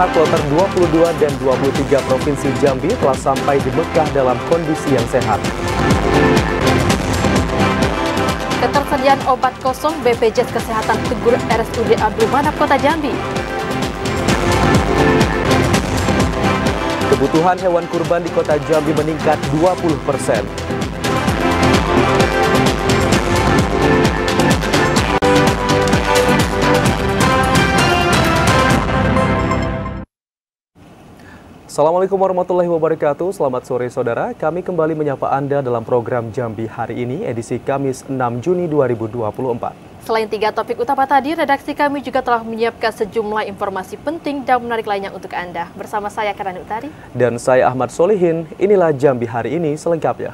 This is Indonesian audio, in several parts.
jemaah kloter 22 dan 23 Provinsi Jambi telah sampai di Mekah dalam kondisi yang sehat. Ketersediaan obat kosong BPJS Kesehatan tegur RSUD Abdul Manap Kota Jambi. Kebutuhan hewan kurban di Kota Jambi meningkat 20%. Assalamualaikum warahmatullahi wabarakatuh. Selamat sore saudara. Kami kembali menyapa Anda dalam program Jambi hari ini, edisi Kamis 6 Juni 2024. Selain 3 topik utama tadi, redaksi kami juga telah menyiapkan sejumlah informasi penting dan menarik lainnya untuk Anda. Bersama saya Karani Utari. Dan saya Ahmad Solihin. Inilah Jambi hari ini selengkapnya.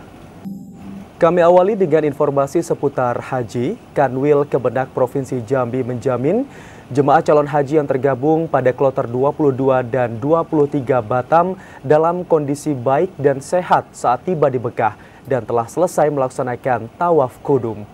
Kami awali dengan informasi seputar haji. Kanwil Kemenak Provinsi Jambi menjamin jemaah calon haji yang tergabung pada kloter 22 dan 23 Batam dalam kondisi baik dan sehat saat tiba di Mekah dan telah selesai melaksanakan tawaf kudum.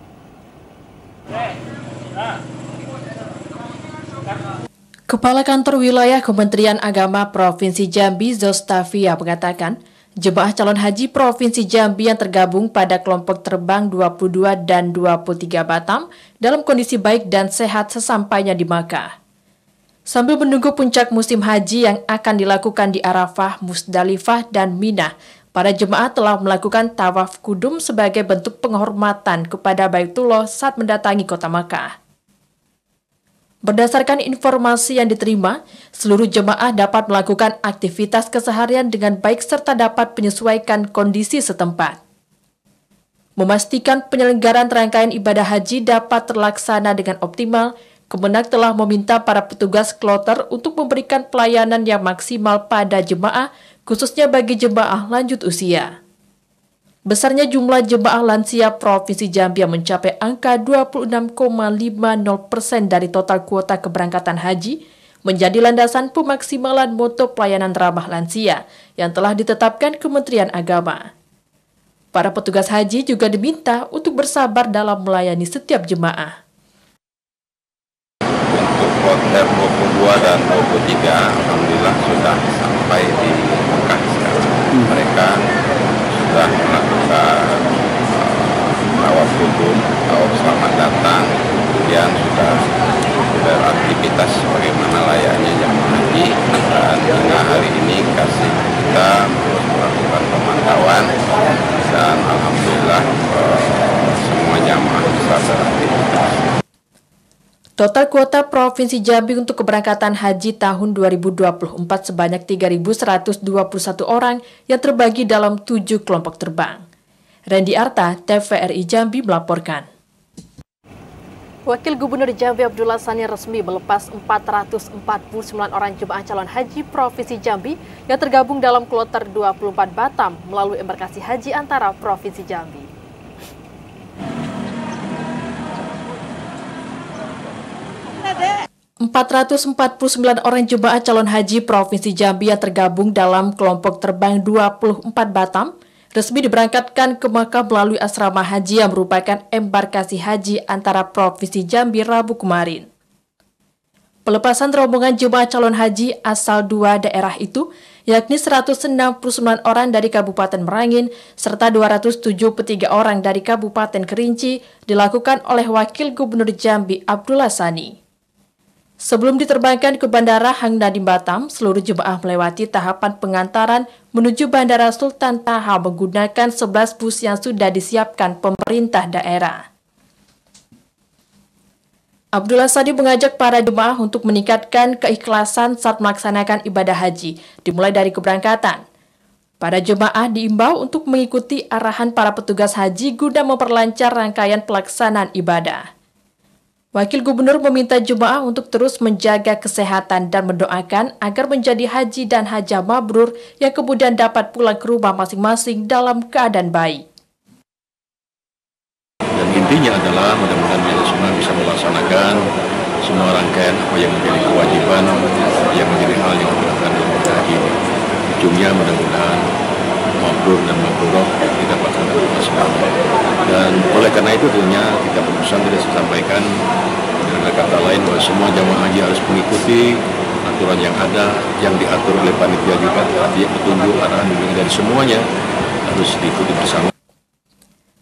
Kepala Kantor Wilayah Kementerian Agama Provinsi Jambi, Zostafia, mengatakan jemaah calon haji Provinsi Jambi yang tergabung pada kelompok terbang 22 dan 23 Batam dalam kondisi baik dan sehat sesampainya di Makkah. Sambil menunggu puncak musim haji yang akan dilakukan di Arafah, Musdalifah, dan Mina, para jemaah telah melakukan tawaf kudum sebagai bentuk penghormatan kepada Baitullah saat mendatangi kota Makkah. Berdasarkan informasi yang diterima, seluruh jemaah dapat melakukan aktivitas keseharian dengan baik serta dapat menyesuaikan kondisi setempat. Memastikan penyelenggaraan rangkaian ibadah haji dapat terlaksana dengan optimal, Kemenak telah meminta para petugas kloter untuk memberikan pelayanan yang maksimal pada jemaah, khususnya bagi jemaah lanjut usia. Besarnya jumlah jemaah lansia Provinsi Jambi yang mencapai angka 26,50% dari total kuota keberangkatan haji menjadi landasan pemaksimalan moto pelayanan ramah lansia yang telah ditetapkan Kementerian Agama. Para petugas haji juga diminta untuk bersabar dalam melayani setiap jemaah. Untuk kloter 22 dan 23, alhamdulillah sudah sampai di Mekah sekarang. Mereka sudah melakukan tawaf kudum, tawaf selamat datang, kemudian sudah beraktivitas bagaimana layaknya jemaah haji, dan hingga hari ini kita terus melakukan pemantauan dan alhamdulillah semua jemaah bisa beraktivitas. Total kuota Provinsi Jambi untuk keberangkatan haji tahun 2024 sebanyak 3.121 orang yang terbagi dalam 7 kelompok terbang. Randy Arta, TVRI Jambi melaporkan. Wakil Gubernur Jambi Abdullah Sani resmi melepas 449 orang jemaah calon haji Provinsi Jambi yang tergabung dalam kloter 24 Batam melalui embarkasi haji antara Provinsi Jambi. ...449 orang jemaah calon haji Provinsi Jambi yang tergabung dalam kelompok terbang 24 Batam resmi diberangkatkan ke Makkah melalui asrama haji yang merupakan embarkasi haji antara Provinsi Jambi Rabu kemarin. Pelepasan rombongan jemaah calon haji asal 2 daerah itu, yakni 169 orang dari Kabupaten Merangin serta 273 orang dari Kabupaten Kerinci, dilakukan oleh Wakil Gubernur Jambi Abdullah Sani. Sebelum diterbangkan ke Bandara Hang Nadim Batam, seluruh jemaah melewati tahapan pengantaran menuju Bandara Sultan Taha menggunakan 11 bus yang sudah disiapkan pemerintah daerah. Abdullah Sani mengajak para jemaah untuk meningkatkan keikhlasan saat melaksanakan ibadah haji, dimulai dari keberangkatan. Para jemaah diimbau untuk mengikuti arahan para petugas haji guna memperlancar rangkaian pelaksanaan ibadah. Wakil Gubernur meminta jemaah untuk terus menjaga kesehatan dan mendoakan agar menjadi haji dan hajah mabrur yang kemudian dapat pulang ke rumah masing-masing dalam keadaan baik. Dan intinya adalah mudah-mudahan kita semua bisa melaksanakan semua rangkaian apa yang menjadi kewajiban, yang menjadi hal yang dilakukan dalam haji ini. Ujungnya mudah-mudahan mabrur dan mabrurah didapatkan oleh semuanya. Dan oleh karena itu tentunya kita berpesan tidak sampaikan dengan kata lain bahwa semua jamaah haji harus mengikuti aturan yang ada, yang diatur oleh panitia juga, artinya petunjuk arahan bimbingan dari semuanya harus diikuti bersama.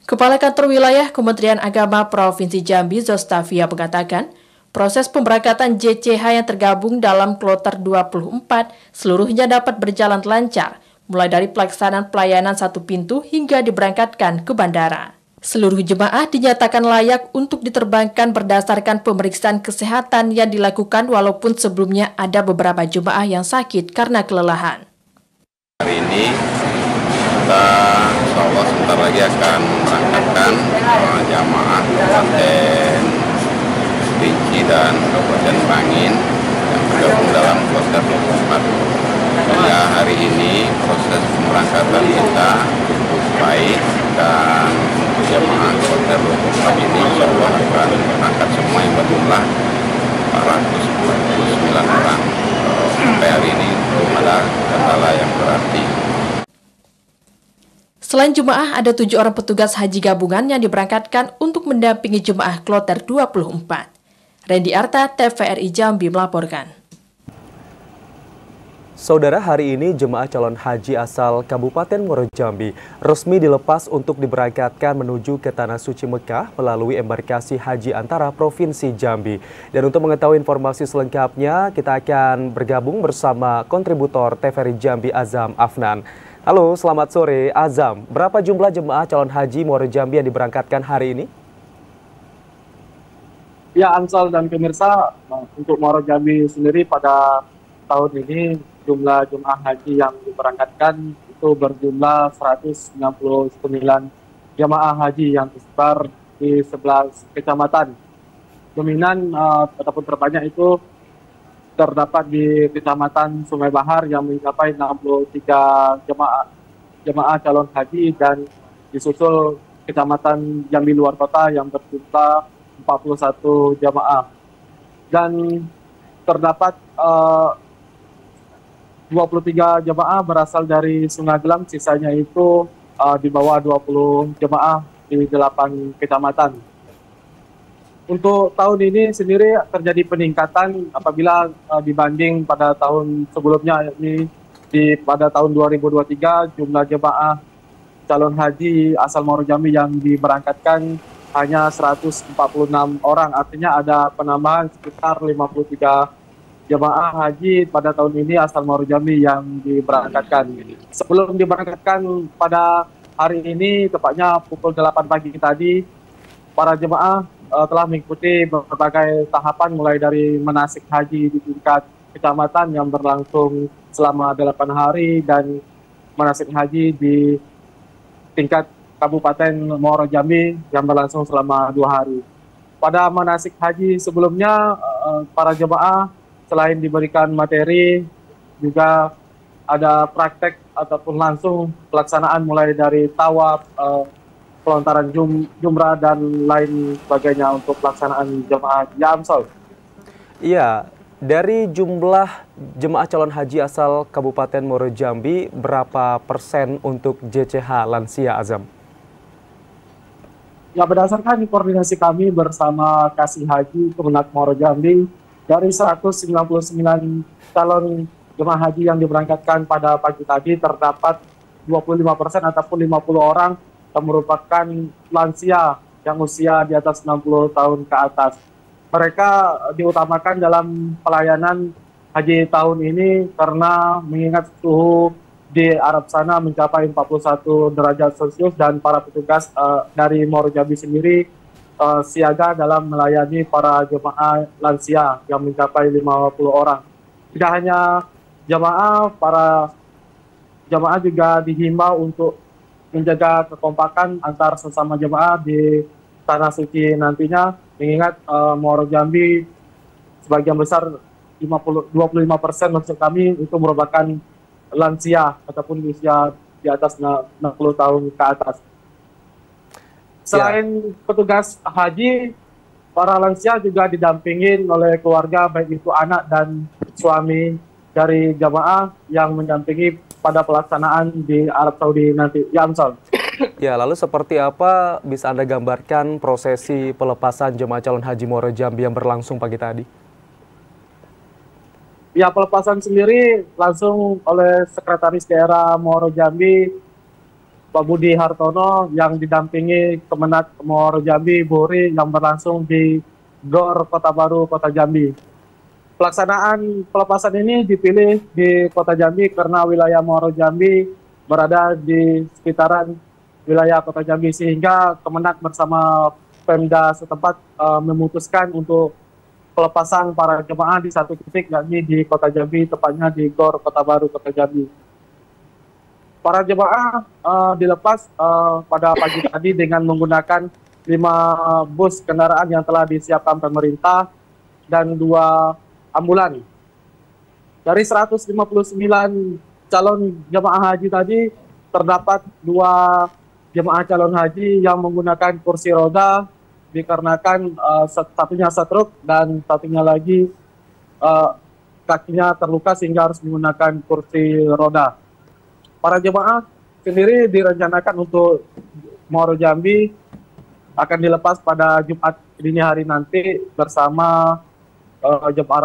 Kepala Kantor Wilayah Kementerian Agama Provinsi Jambi, Zostavia, mengatakan, proses pemberangkatan JCH yang tergabung dalam kloter 24 seluruhnya dapat berjalan lancar, mulai dari pelaksanaan pelayanan satu pintu hingga diberangkatkan ke bandara. Seluruh jemaah dinyatakan layak untuk diterbangkan berdasarkan pemeriksaan kesehatan yang dilakukan walaupun sebelumnya ada beberapa jemaah yang sakit karena kelelahan. Hari ini kita insya Allah sebentar lagi akan memberangkatkan jamaah Kabupaten Kerinci dan Kabupaten Bangin yang tergabung dalam kloter 24. Hingga hari ini proses pemberangkatan kita baik dan jamaah kloter 24 ini insya Allah akan berangkat semua yang berjumlah 449 orang. Sampai hari ini belum ada kendala yang berarti. Selain jemaah, ada 7 orang petugas haji gabungan yang diberangkatkan untuk mendampingi jemaah kloter 24. Randy Arta, TVRI Jambi melaporkan. Saudara, hari ini jemaah calon haji asal Kabupaten Muaro Jambi resmi dilepas untuk diberangkatkan menuju ke Tanah Suci Mekah melalui embarkasi haji antara Provinsi Jambi. Dan untuk mengetahui informasi selengkapnya, kita akan bergabung bersama kontributor TVRI Jambi Azam Afnan. Halo, selamat sore Azam. Berapa jumlah jemaah calon haji Muaro Jambi yang diberangkatkan hari ini? Ya, Ansal dan pemirsa, untuk Muaro Jambi sendiri pada tahun ini jumlah jemaah haji yang diberangkatkan itu berjumlah 169 jemaah haji yang tersebar di 11 kecamatan. Dominan ataupun terbanyak itu terdapat di Kecamatan Sungai Bahar yang mencapai 63 jemaah calon haji dan disusul Kecamatan Jambi Luar Kota yang berjumlah 41 jemaah. Dan terdapat 23 jemaah berasal dari Sungai Gelam, sisanya itu di bawah 20 jemaah di 8 kecamatan. Untuk tahun ini sendiri terjadi peningkatan apabila dibanding pada tahun sebelumnya, yakni pada tahun 2023 jumlah jemaah calon haji asal Muaro Jambi yang diberangkatkan hanya 146 orang, artinya ada penambahan sekitar 53 jemaah haji pada tahun ini asal Muaro Jambi yang diberangkatkan. Sebelum diberangkatkan pada hari ini, tepatnya pukul 8 pagi tadi, para jemaah telah mengikuti berbagai tahapan mulai dari manasik haji di tingkat kecamatan yang berlangsung selama 8 hari dan manasik haji di tingkat Kabupaten Muaro Jambi yang berlangsung selama 2 hari. Pada manasik haji sebelumnya, para jemaah selain diberikan materi, juga ada praktek ataupun langsung pelaksanaan mulai dari tawaf, pelontaran jumrah dan lain sebagainya untuk pelaksanaan jemaah haji. Ya, Amsal. Iya, dari jumlah jemaah calon haji asal Kabupaten Muaro Jambi, berapa persen untuk JCH lansia, Azam? Ya, berdasarkan koordinasi kami bersama Kasih Haji Kemenak Muaro Jambi, dari 199 calon jemaah haji yang diberangkatkan pada pagi tadi, terdapat 25% ataupun 50 orang yang merupakan lansia yang usia di atas 60 tahun ke atas. Mereka diutamakan dalam pelayanan haji tahun ini karena mengingat suhu di Arab sana mencapai 41 derajat Celcius dan para petugas dari Muaro Jambi sendiri siaga dalam melayani para jemaah lansia yang mencapai 50 orang. Tidak hanya jemaah, para jemaah juga dihimbau untuk menjaga kekompakan antar sesama jemaah di Tanah Suci nantinya, mengingat Muaro Jambi sebagian besar 25% maksud kami itu merupakan lansia ataupun usia di atas 60 tahun ke atas. Selain petugas haji, para lansia juga didampingin oleh keluarga, baik itu anak dan suami dari jamaah yang mendampingi pada pelaksanaan di Arab Saudi nanti. Ya, Amsal. Ya, lalu seperti apa bisa Anda gambarkan prosesi pelepasan jemaah calon haji Muaro Jambi yang berlangsung pagi tadi? Ya, pelepasan sendiri langsung oleh Sekretaris Daerah Muaro Jambi, Pak Budi Hartono, yang didampingi Kemenak Muaro Jambi, Buri, yang berlangsung di GOR Kota Baru, Kota Jambi. Pelaksanaan pelepasan ini dipilih di Kota Jambi karena wilayah Muaro Jambi berada di sekitaran wilayah Kota Jambi, sehingga Kemenak bersama Pemda setempat memutuskan untuk pelepasan para jemaah di satu titik, yakni di Kota Jambi, tepatnya di GOR Kota Baru, Kota Jambi. Para jemaah dilepas pada pagi tadi dengan menggunakan 5 bus kendaraan yang telah disiapkan pemerintah dan 2 ambulan. Dari 159 calon jemaah haji tadi, terdapat 2 jemaah calon haji yang menggunakan kursi roda, dikarenakan satunya setruk dan satunya lagi kakinya terluka sehingga harus menggunakan kursi roda. Para jemaah sendiri direncanakan untuk Muaro Jambi akan dilepas pada Jumat dini hari nanti bersama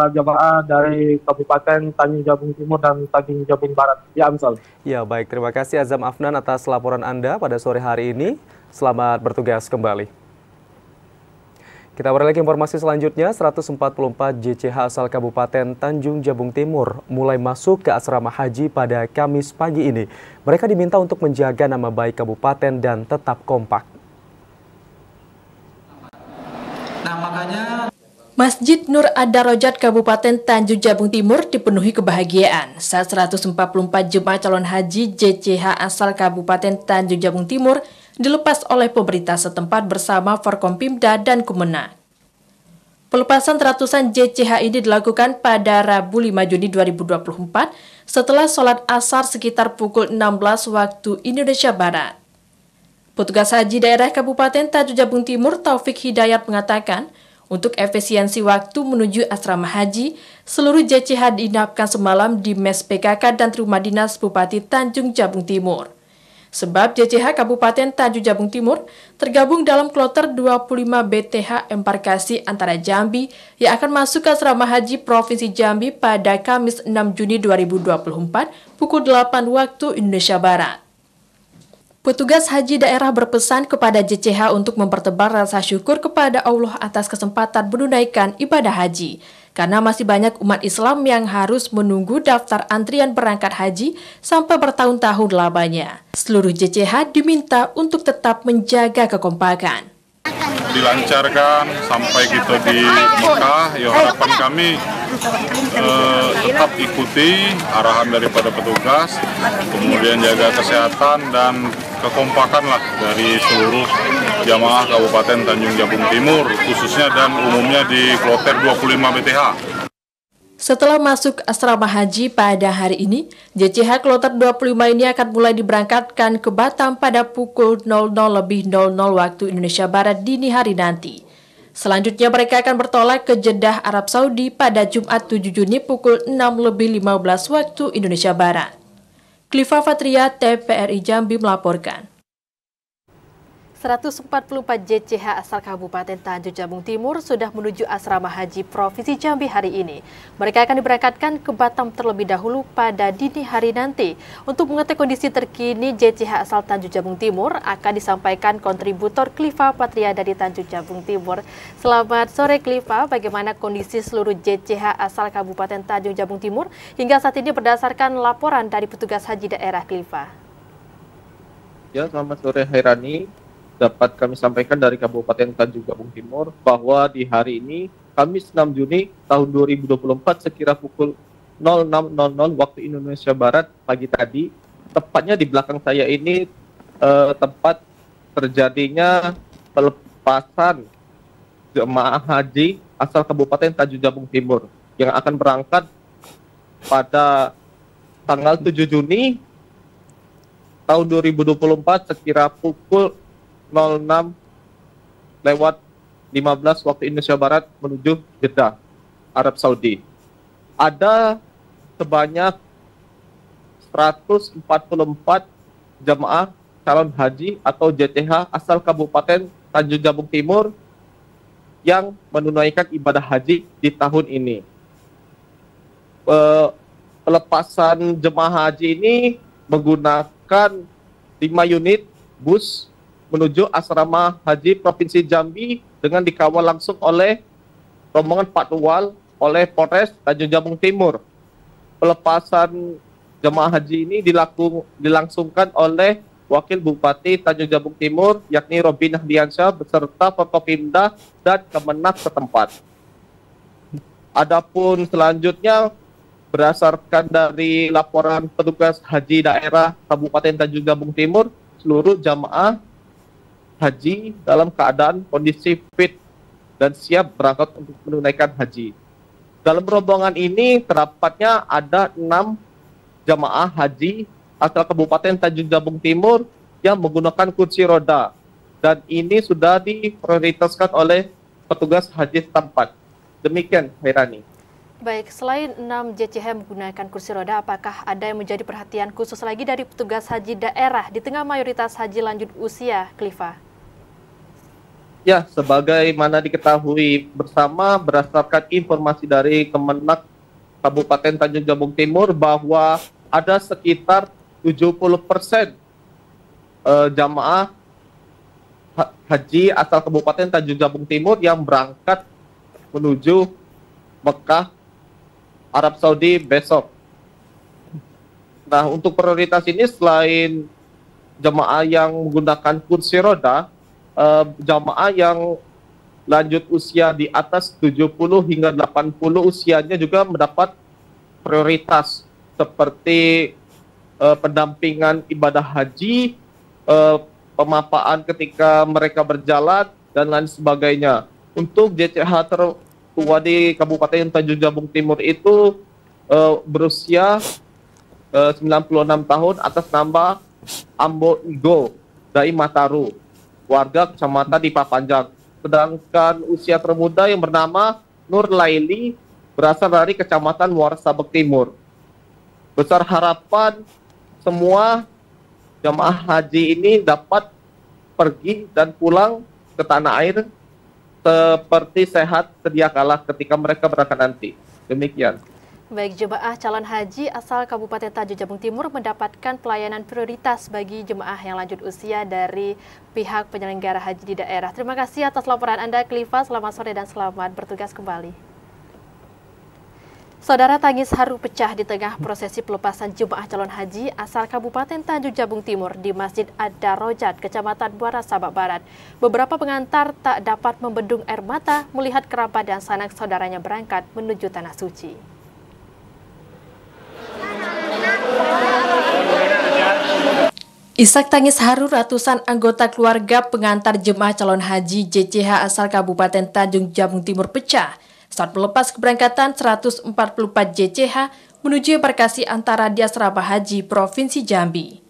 jemaah dari Kabupaten Tanjung Jabung Timur dan Tanjung Jabung Barat. Ya, Amsal. Ya, baik. Terima kasih Azam Afnan atas laporan Anda pada sore hari ini. Selamat bertugas kembali. Kita beralih ke informasi selanjutnya. 144 JCH asal Kabupaten Tanjung Jabung Timur mulai masuk ke asrama haji pada Kamis pagi ini. Mereka diminta untuk menjaga nama baik kabupaten dan tetap kompak. Nah, makanya Masjid Nur Ad-Darajat Kabupaten Tanjung Jabung Timur dipenuhi kebahagiaan saat 144 jemaah calon haji JCH asal Kabupaten Tanjung Jabung Timur dilepas oleh pemerintah setempat bersama Forkompimda dan Kemenak. Pelepasan ratusan JCH ini dilakukan pada Rabu 5 Juni 2024 setelah sholat asar sekitar pukul 16 waktu Indonesia Barat. Petugas haji daerah Kabupaten Tanjung Jabung Timur Taufik Hidayat mengatakan, untuk efisiensi waktu menuju asrama haji, seluruh JCH diinapkan semalam di Mes PKK dan Rumah Dinas Bupati Tanjung Jabung Timur. Sebab JCH Kabupaten Tanjung Jabung Timur tergabung dalam kloter 25 BTH embarkasi antara Jambi yang akan masuk ke asrama haji Provinsi Jambi pada Kamis 6 Juni 2024 pukul 8 waktu Indonesia Barat. Petugas haji daerah berpesan kepada JCH untuk mempertebal rasa syukur kepada Allah atas kesempatan menunaikan ibadah haji, karena masih banyak umat Islam yang harus menunggu daftar antrian berangkat haji sampai bertahun-tahun lamanya. Seluruh JCH diminta untuk tetap menjaga kekompakan. Dilancarkan sampai kita di Mekah, ya harapan kami tetap ikuti arahan daripada petugas, kemudian jaga kesehatan dan kekompakan lah dari seluruh jamaah Kabupaten Tanjung Jabung Timur, khususnya dan umumnya di kloter 25 BTH. Setelah masuk asrama haji pada hari ini, JCH kloter 25 ini akan mulai diberangkatkan ke Batam pada pukul 00.00 waktu Indonesia Barat dini hari nanti. Selanjutnya mereka akan bertolak ke Jeddah, Arab Saudi pada Jumat 7 Juni pukul 6.15 waktu Indonesia Barat. Klifa Fatria, TVRI Jambi melaporkan. 144 JCH asal Kabupaten Tanjung Jabung Timur sudah menuju asrama haji Provinsi Jambi hari ini. Mereka akan diberangkatkan ke Batam terlebih dahulu pada dini hari nanti. Untuk mengetahui kondisi terkini JCH asal Tanjung Jabung Timur akan disampaikan kontributor Klifa Patria dari Tanjung Jabung Timur. Selamat sore Klifa, bagaimana kondisi seluruh JCH asal Kabupaten Tanjung Jabung Timur hingga saat ini berdasarkan laporan dari petugas haji daerah Klifa? Ya, selamat sore Hairani. Dapat kami sampaikan dari Kabupaten Tanjung Jabung Timur bahwa di hari ini, Kamis 6 Juni tahun 2024 sekira pukul 06.00 waktu Indonesia Barat pagi tadi, tepatnya di belakang saya ini tempat terjadinya pelepasan jemaah haji asal Kabupaten Tanjung Jabung Timur yang akan berangkat pada tanggal 7 Juni tahun 2024 sekira pukul 06.15 waktu Indonesia Barat menuju Jeddah, Arab Saudi. Ada sebanyak 144 jemaah calon haji atau JCH asal Kabupaten Tanjung Jabung Timur yang menunaikan ibadah haji di tahun ini. pelepasan jemaah haji ini menggunakan 5 unit bus menuju asrama haji Provinsi Jambi dengan dikawal langsung oleh rombongan patwal oleh Polres Tanjung Jabung Timur. Pelepasan jemaah haji ini dilangsungkan oleh Wakil Bupati Tanjung Jabung Timur, yakni Robin Nahdiansyah beserta Forkopimda dan Kemenak setempat. Adapun selanjutnya, berdasarkan dari laporan petugas haji daerah Kabupaten Tanjung Jabung Timur, seluruh jamaah haji dalam keadaan kondisi fit dan siap berangkat untuk menunaikan haji. Dalam rombongan ini terdapatnya ada 6 jamaah haji asal Kabupaten Tanjung Jabung Timur yang menggunakan kursi roda, dan ini sudah diprioritaskan oleh petugas haji setempat. Demikian, Hairani. Baik, selain 6 JCH menggunakan kursi roda, apakah ada yang menjadi perhatian khusus lagi dari petugas haji daerah di tengah mayoritas haji lanjut usia, Klifa? Ya, sebagaimana diketahui bersama berdasarkan informasi dari Kemenak Kabupaten Tanjung Jabung Timur bahwa ada sekitar 70% jamaah haji asal Kabupaten Tanjung Jabung Timur yang berangkat menuju Mekah, Arab Saudi besok. Nah, untuk prioritas ini selain jamaah yang menggunakan kursi roda, jamaah yang lanjut usia di atas 70 hingga 80 usianya juga mendapat prioritas seperti pendampingan ibadah haji, pemapaan ketika mereka berjalan, dan lain sebagainya. Untuk JCH tertua di Kabupaten Tanjung Jabung Timur itu berusia 96 tahun atas nama Ambo Igo dari Mataru, warga kecamatan di Papanjang. Sedangkan usia termuda yang bernama Nur Laili berasal dari kecamatan Muara Sabak Timur. Besar harapan semua jamaah haji ini dapat pergi dan pulang ke tanah air seperti sehat sedia kala ketika mereka berangkat nanti. Demikian. Baik, jemaah calon haji asal Kabupaten Tanjung Jabung Timur mendapatkan pelayanan prioritas bagi jemaah yang lanjut usia dari pihak penyelenggara haji di daerah. Terima kasih atas laporan Anda, Klifa. Selamat sore dan selamat bertugas kembali. Saudara, tangis haru pecah di tengah prosesi pelepasan jemaah calon haji asal Kabupaten Tanjung Jabung Timur di Masjid Ad-Darajat, Kecamatan Muara Sabak Barat. Beberapa pengantar tak dapat membendung air mata melihat kerabat dan sanak saudaranya berangkat menuju Tanah Suci. Isak tangis haru ratusan anggota keluarga pengantar jemaah calon haji JCH asal Kabupaten Tanjung Jabung Timur pecah saat melepas keberangkatan 144 JCH menuju embarkasi antara di asrama haji Provinsi Jambi.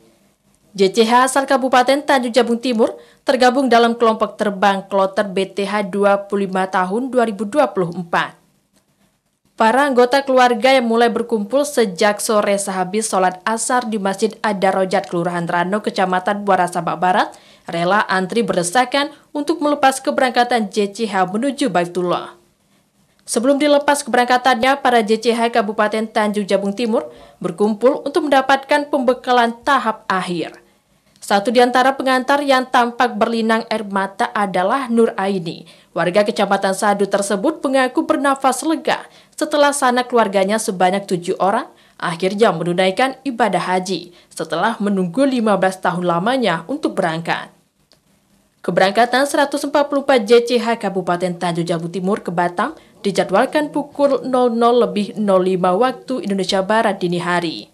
JCH asal Kabupaten Tanjung Jabung Timur tergabung dalam kelompok terbang kloter BTH 25 tahun 2024. Para anggota keluarga yang mulai berkumpul sejak sore sehabis sholat asar di Masjid Ad-Darajat, Kelurahan Rano, Kecamatan Muara Sabak Barat, rela antri berdesakan untuk melepas keberangkatan JCH menuju Baitullah. Sebelum dilepas keberangkatannya, para JCH Kabupaten Tanjung Jabung Timur berkumpul untuk mendapatkan pembekalan tahap akhir. Satu di antara pengantar yang tampak berlinang air mata adalah Nur Aini. Warga Kecamatan Sadu tersebut mengaku bernafas lega setelah sanak keluarganya sebanyak 7 orang akhirnya menunaikan ibadah haji setelah menunggu 15 tahun lamanya untuk berangkat. Keberangkatan 144 JCH Kabupaten Tanjung Jabung Timur ke Batam dijadwalkan pukul 00.05 waktu Indonesia Barat dini hari.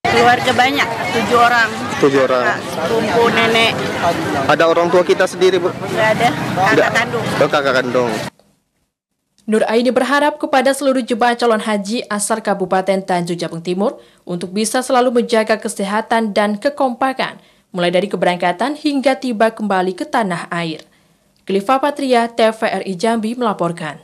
Keluarga banyak, 7 orang. 7 orang. Sepupu nenek. Ada orang tua kita sendiri, Bu? Nggak ada, kakak kandung. Oh, kakak kandung. Nur Aini berharap kepada seluruh jemaah calon haji asal Kabupaten Tanjung Jabung Timur untuk bisa selalu menjaga kesehatan dan kekompakan, mulai dari keberangkatan hingga tiba kembali ke tanah air. Klifa Patria, TVRI Jambi melaporkan.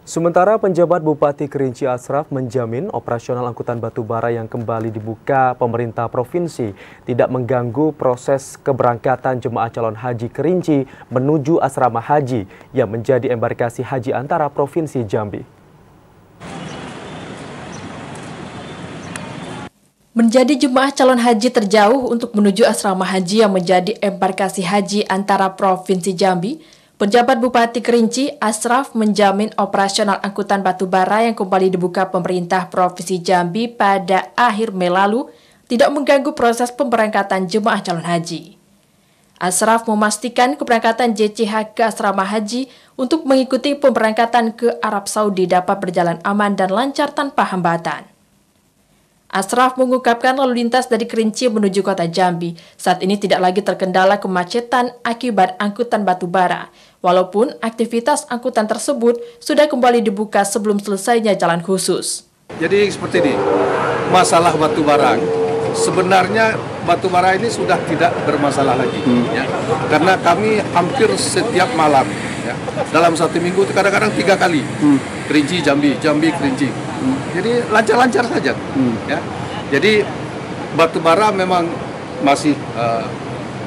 Sementara penjabat Bupati Kerinci Ashraf menjamin operasional angkutan batubara yang kembali dibuka pemerintah provinsi tidak mengganggu proses keberangkatan jemaah calon haji Kerinci menuju asrama haji yang menjadi embarkasi haji antara provinsi Jambi. Menjadi jemaah calon haji terjauh untuk menuju asrama haji yang menjadi embarkasi haji antara Provinsi Jambi, penjabat Bupati Kerinci, Asraf, menjamin operasional angkutan batubara yang kembali dibuka pemerintah Provinsi Jambi pada akhir Mei lalu tidak mengganggu proses pemberangkatan jemaah calon haji. Asraf memastikan keberangkatan JCH ke asrama haji untuk mengikuti pemberangkatan ke Arab Saudi dapat berjalan aman dan lancar tanpa hambatan. Asraf mengungkapkan lalu lintas dari Kerinci menuju kota Jambi saat ini tidak lagi terkendala kemacetan akibat angkutan batubara, walaupun aktivitas angkutan tersebut sudah kembali dibuka sebelum selesainya jalan khusus. Jadi seperti ini, masalah batubara, sebenarnya batubara ini sudah tidak bermasalah lagi, ya. Karena kami hampir setiap malam, ya, dalam satu minggu kadang-kadang 3 kali, Kerinci, Jambi, Jambi, Kerinci. Jadi lancar-lancar saja, ya. Jadi batubara memang masih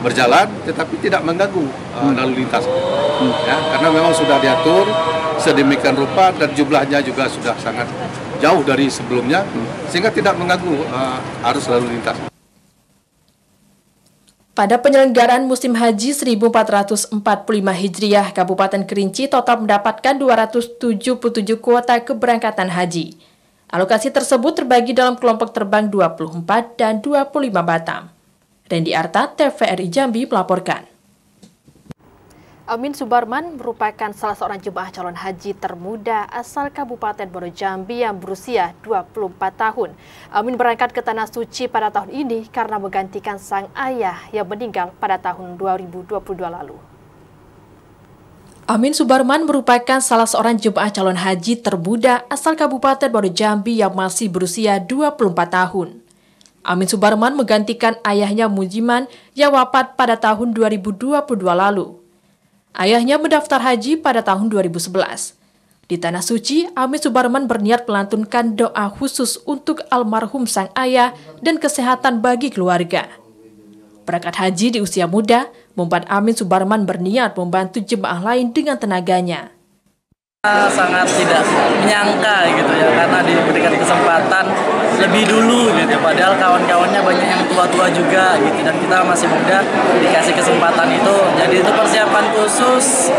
berjalan, tetapi tidak mengganggu lalu lintas, ya, karena memang sudah diatur sedemikian rupa dan jumlahnya juga sudah sangat jauh dari sebelumnya, sehingga tidak mengganggu arus lalu lintas. Pada penyelenggaraan musim haji 1445 Hijriah, Kabupaten Kerinci total mendapatkan 277 kuota keberangkatan haji. Alokasi tersebut terbagi dalam kelompok terbang 24 dan 25 Batam. Randy Arta, TVRI Jambi melaporkan. Amin Subarman merupakan salah seorang jemaah calon haji termuda asal Kabupaten Muaro Jambi yang berusia 24 tahun. Amin berangkat ke Tanah Suci pada tahun ini karena menggantikan sang ayah yang meninggal pada tahun 2022 lalu. Amin Subarman merupakan salah seorang jemaah calon haji termuda asal Kabupaten Muaro Jambi yang masih berusia 24 tahun. Amin Subarman menggantikan ayahnya Mujiman yang wafat pada tahun 2022 lalu. Ayahnya mendaftar haji pada tahun 2011. Di Tanah Suci, Amin Subarman berniat melantunkan doa khusus untuk almarhum sang ayah dan kesehatan bagi keluarga. Berangkat haji di usia muda membuat Amin Subarman berniat membantu jemaah lain dengan tenaganya. Sangat tidak menyangka gitu ya, karena diberikan kesempatan lebih dulu gitu, padahal kawan-kawannya banyak yang tua-tua juga gitu, dan kita masih muda dikasih kesempatan itu. Jadi itu persiapan khusus,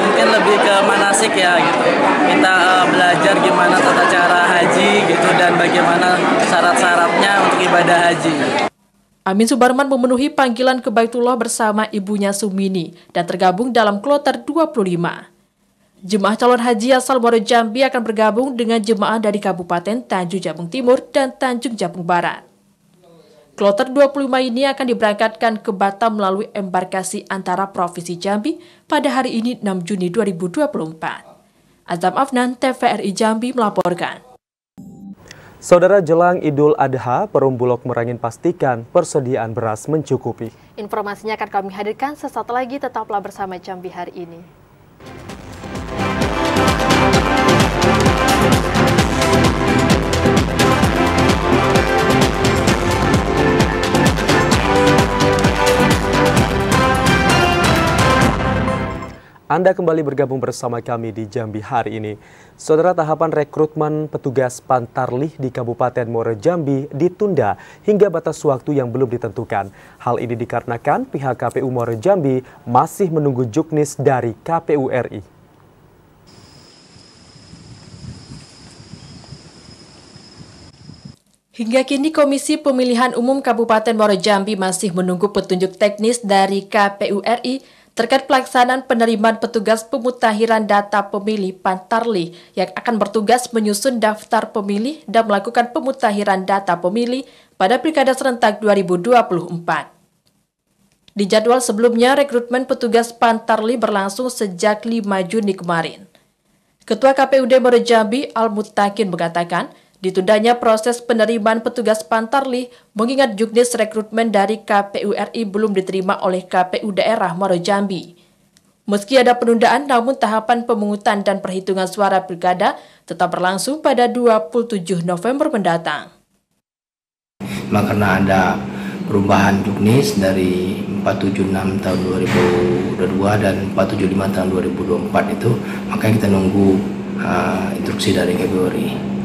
mungkin lebih ke manasik ya gitu. Kita belajar gimana tata cara haji gitu dan bagaimana syarat-syaratnya untuk ibadah haji. Amin Subarman memenuhi panggilan ke Baitullah bersama ibunya Sumini dan tergabung dalam kloter 25. Jemaah calon haji asal Muaro Jambi akan bergabung dengan jemaah dari Kabupaten Tanjung Jabung Timur dan Tanjung Jabung Barat. Kloter 25 ini akan diberangkatkan ke Batam melalui embarkasi antara Provinsi Jambi pada hari ini 6 Juni 2024. Azam Afnan, TVRI Jambi melaporkan. Saudara, jelang Idul Adha, Perum Bulog Merangin pastikan persediaan beras mencukupi. Informasinya akan kami hadirkan sesaat lagi, tetaplah bersama Jambi hari ini. Anda kembali bergabung bersama kami di Jambi hari ini. Saudara, tahapan rekrutmen petugas Pantarlih di Kabupaten Muaro Jambi ditunda hingga batas waktu yang belum ditentukan. Hal ini dikarenakan pihak KPU Muaro Jambi masih menunggu juknis dari KPU RI. Hingga kini Komisi Pemilihan Umum Kabupaten Muaro Jambi masih menunggu petunjuk teknis dari KPU RI terkait pelaksanaan penerimaan petugas pemutakhiran data pemilih Pantarlih yang akan bertugas menyusun daftar pemilih dan melakukan pemutakhiran data pemilih pada Pilkada Serentak 2024. Di jadwal sebelumnya, rekrutmen petugas Pantarlih berlangsung sejak 5 Juni kemarin. Ketua KPUD Muaro Jambi, Al-Muttaqin, mengatakan ditundanya proses penerimaan petugas Pantarlih mengingat juknis rekrutmen dari KPU RI belum diterima oleh KPU daerah Muaro Jambi. Meski ada penundaan, namun tahapan pemungutan dan perhitungan suara pilkada tetap berlangsung pada 27 November mendatang. Karena ada perubahan juknis dari 476 tahun 2022 dan 475 tahun 2024 itu, makanya kita nunggu instruksi dari KPU RI.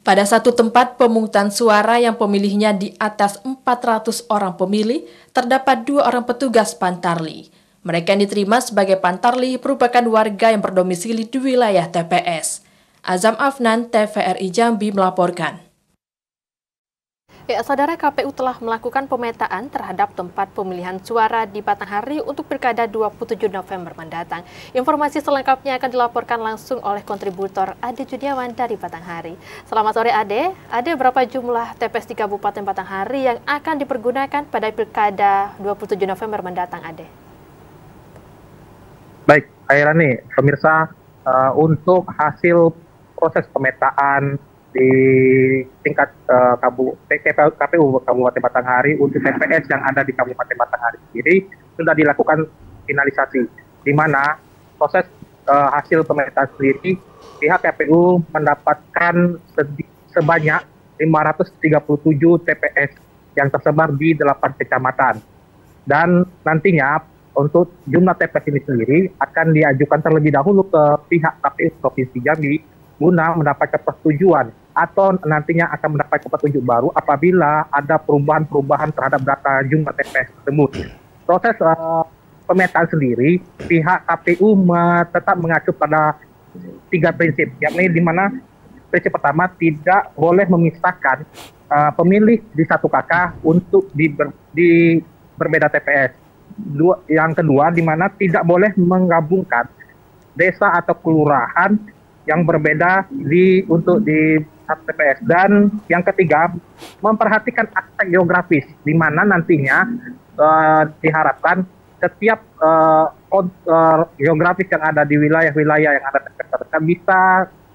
Pada satu tempat pemungutan suara yang pemilihnya di atas 400 orang pemilih, terdapat 2 orang petugas Pantarli. Mereka yang diterima sebagai Pantarli merupakan warga yang berdomisili di wilayah TPS. Azam Afnan, TVRI Jambi melaporkan. Ya, saudara, KPU telah melakukan pemetaan terhadap tempat pemilihan suara di Batanghari untuk Pilkada 27 November mendatang. Informasi selengkapnya akan dilaporkan langsung oleh kontributor Ade Juniawan dari Batanghari. Selamat sore, Ade. Ade, berapa jumlah TPS di Kabupaten Batanghari yang akan dipergunakan pada Pilkada 27 November mendatang, Ade? Baik, Airani, pemirsa, untuk hasil proses pemetaan di tingkat KPU Kabupaten Batanghari untuk TPS yang ada di Kabupaten Batanghari sendiri sudah dilakukan finalisasi, di mana proses hasil pemetaan sendiri pihak KPU mendapatkan sebanyak 537 TPS yang tersebar di 8 kecamatan, dan nantinya untuk jumlah TPS ini sendiri akan diajukan terlebih dahulu ke pihak KPU Provinsi Jambi guna mendapatkan persetujuan atau nantinya akan mendapat petunjuk baru apabila ada perubahan-perubahan terhadap data jumlah TPS tersebut. Proses pemetaan sendiri, pihak KPU tetap mengacu pada 3 prinsip, yakni di mana prinsip pertama tidak boleh memisahkan pemilih di satu KK untuk di berbeda TPS. Yang kedua, di mana tidak boleh menggabungkan desa atau kelurahan yang berbeda untuk di satu TPS. Dan yang ketiga, memperhatikan aspek geografis, di mana nantinya diharapkan setiap geografis yang ada di wilayah-wilayah yang ada TPS bisa